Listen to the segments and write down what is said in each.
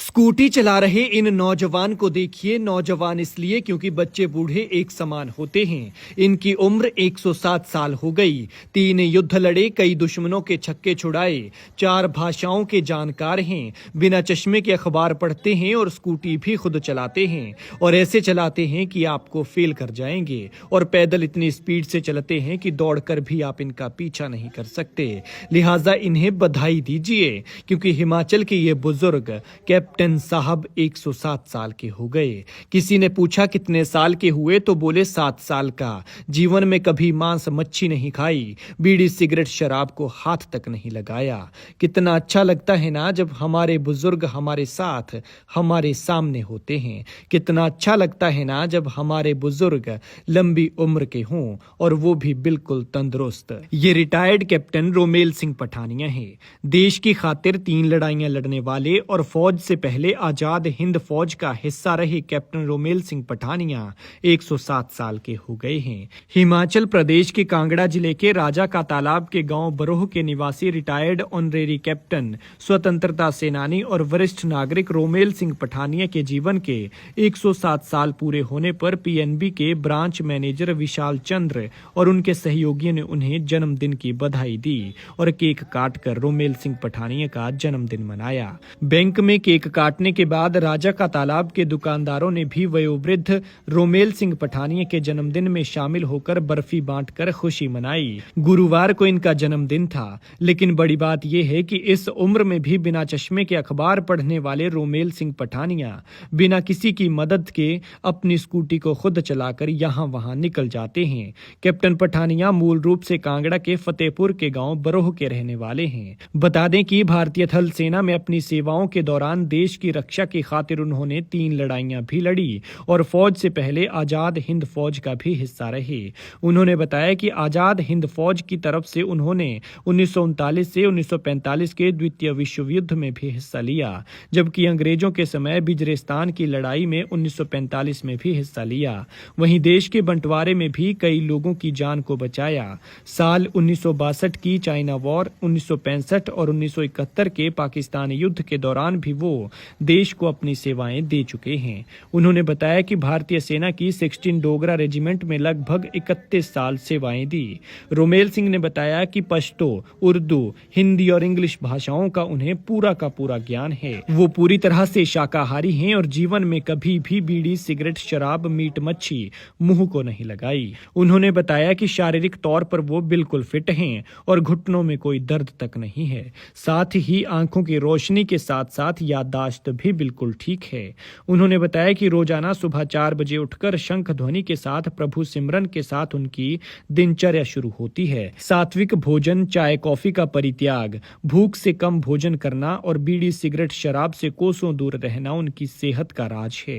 Scooty चला रहे इन नौजवान को देखिए। नौजवान इसलिए क्योंकि बच्चे बूढ़े एक समान होते हैं। इनकी उम्र 107 साल हो गई। 3 युद्ध लड़े, कई दुश्मनों के छक्के छुड़ाए, 4 भाषाओं के जानकार हैं, बिना चश्मे के अखबार पढ़ते हैं और स्कूटी भी खुद चलाते हैं, और ऐसे चलाते हैं कि आपको फेल कर जाएंगे, और पैदल इतनी स्पीड से चलते हैं कि दौड़कर भी आप इनका पीछा नहीं कर सकते। लिहाजा इन्हें बधाई दीजिए, क्योंकि हिमाचल के ये बुजुर्ग कैप्टन साहब 107 साल के हो गए। किसी ने पूछा कितने साल के हुए, तो बोले 7 साल का। जीवन में कभी मांस मच्छी नहीं खाई, बीड़ी सिगरेट शराब को हाथ तक नहीं लगाया। कितना अच्छा लगता है ना जब हमारे बुजुर्ग हमारे साथ हमारे सामने होते हैं। कितना अच्छा लगता है ना जब हमारे बुजुर्ग लंबी उम्र के हों, और वो भी बिल्कुल तंदुरुस्त। ये रिटायर्ड कैप्टन रोमेल सिंह पठानिया है। देश की खातिर 3 लड़ाइयां लड़ने वाले और फौज से पहले आजाद हिंद फौज का हिस्सा रहे कैप्टन रोमेल सिंह पठानिया 107 साल के हो गए हैं। हिमाचल प्रदेश के कांगड़ा जिले के राजा का तालाब के गांव बरोह के निवासी रिटायर्ड ऑनरेरी कैप्टन, स्वतंत्रता सेनानी और वरिष्ठ नागरिक रोमेल सिंह पठानिया के जीवन के 107 साल पूरे होने पर पीएनबी के ब्रांच मैनेजर विशाल चंद्र और उनके सहयोगियों ने उन्हें जन्मदिन की बधाई दी और केक काटकर रोमेल सिंह पठानिया का जन्मदिन मनाया। बैंक में केक काटने के बाद राजा का तालाब के दुकानदारों ने भी वयोवृद्ध रोमेल सिंह पठानिया के जन्मदिन में शामिल होकर बर्फी बांटकर खुशी मनाई। गुरुवार को इनका जन्मदिन था, लेकिन बड़ी बात यह है कि इस उम्र में भी बिना चश्मे के अखबार पढ़ने वाले रोमेल सिंह पठानिया बिना किसी की मदद के अपनी स्कूटी को खुद चलाकर यहाँ वहाँ निकल जाते हैं। कैप्टन पठानिया मूल रूप से कांगड़ा के फतेहपुर के गांव बरोह के रहने वाले हैं। बता दें कि भारतीय थल सेना में अपनी सेवाओं के दौरान देश की रक्षा की खातिर उन्होंने 3 लड़ाइयां भी लड़ी और फौज से पहले आजाद हिंद फौज का भी हिस्सा रहे। उन्होंने बताया कि आजाद हिंद फौज की तरफ से उन्होंने 1939 से 1945 के द्वितीय विश्व युद्ध में भी हिस्सा लिया, जबकि अंग्रेजों के समय बिजरेस्तान की लड़ाई में 1945 में भी हिस्सा लिया। वहीं देश के बंटवारे में भी कई लोगों की जान को बचाया। साल 1962 की चाइना वॉर, 1965 और 1971 के पाकिस्तान युद्ध के दौरान भी वो देश को अपनी सेवाएं दे चुके हैं। उन्होंने बताया कि भारतीय सेना की 16 डोगरा रेजिमेंट में लगभग 31 साल सेवाएं दी। रोमेल सिंह ने बताया कि पश्तो, उर्दू, हिंदी और इंग्लिश भाषाओं का उन्हें पूरा का पूरा ज्ञान है। वो पूरी तरह से शाकाहारी हैं और जीवन में कभी भी बीड़ी सिगरेट शराब मीट मच्छी मुंह को नहीं लगाई। उन्होंने बताया कि शारीरिक तौर पर वो बिल्कुल फिट हैं और घुटनों में कोई दर्द तक नहीं है। साथ ही आंखों की रोशनी के साथ साथ याददाश्त भी बिल्कुल ठीक है। उन्होंने बताया कि रोजाना सुबह 4 बजे उठकर शंख ध्वनि के साथ प्रभु सिमरन के साथ उनकी दिनचर्या शुरू होती है। सात्विक भोजन, चाय कॉफी का परित्याग, भूख से कम भोजन करना और बीड़ी सिगरेट शराब से कोसों दूर रहना उनकी सेहत का राज है।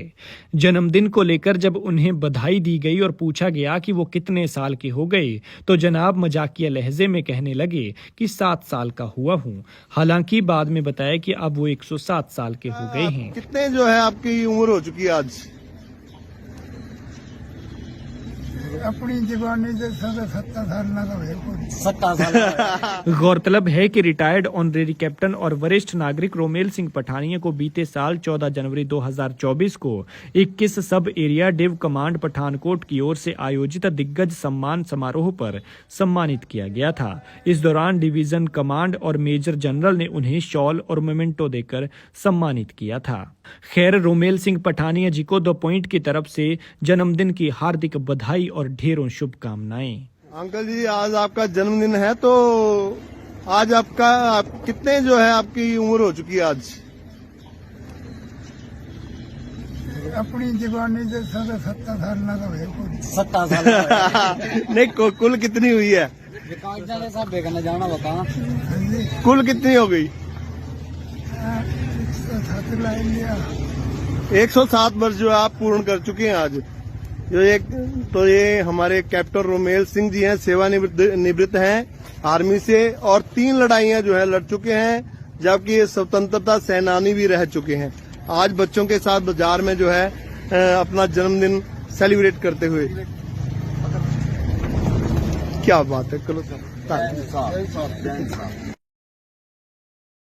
जन्मदिन को लेकर जब उन्हें बधाई दी गई और पूछा गया कि वो कितने साल के हो गए, तो जनाब मजाकिया लहजे में कहने लगे कि 7 साल का हुआ हूँ। हालांकि बाद में बताया कि अब वो 107 साल के हो गए हैं। कितने जो है आपकी उम्र हो चुकी है आज? अपनी जवानी से 70 साल लगा 70 साल। गौरतलब है कि रिटायर्ड ऑनरेरी कैप्टन और वरिष्ठ नागरिक रोमेल सिंह पठानिया को बीते साल 14 जनवरी 2024 को 21 सब एरिया डिव कमांड पठानकोट की ओर से आयोजित दिग्गज सम्मान समारोह पर सम्मानित किया गया था। इस दौरान डिवीजन कमांड और मेजर जनरल ने उन्हें शॉल और मोमेंटो देकर सम्मानित किया था। खैर, रोमेल सिंह पठानिया जी को 2 पॉइंट की तरफ से जन्मदिन की हार्दिक बधाई और ढेरों शुभकामनाएं। अंकल जी, आज आपका जन्मदिन है, तो आज कितने जो है आपकी उम्र हो चुकी है आज? अपनी जवानी से 70 साल लगा 70 साल। नहीं, कुल कितनी हुई है? जाना बता, कुल कितनी हो गई? 107 वर्ष जो आप पूर्ण कर चुके हैं आज। ये हमारे कैप्टन रोमेल सिंह जी हैं, सेवानिवृत्त हैं आर्मी से, और 3 लड़ाइयां जो है लड़ चुके हैं, जबकि ये स्वतंत्रता सेनानी भी रह चुके हैं। आज बच्चों के साथ बाजार में जो है अपना जन्मदिन सेलिब्रेट करते हुए, क्या बात है।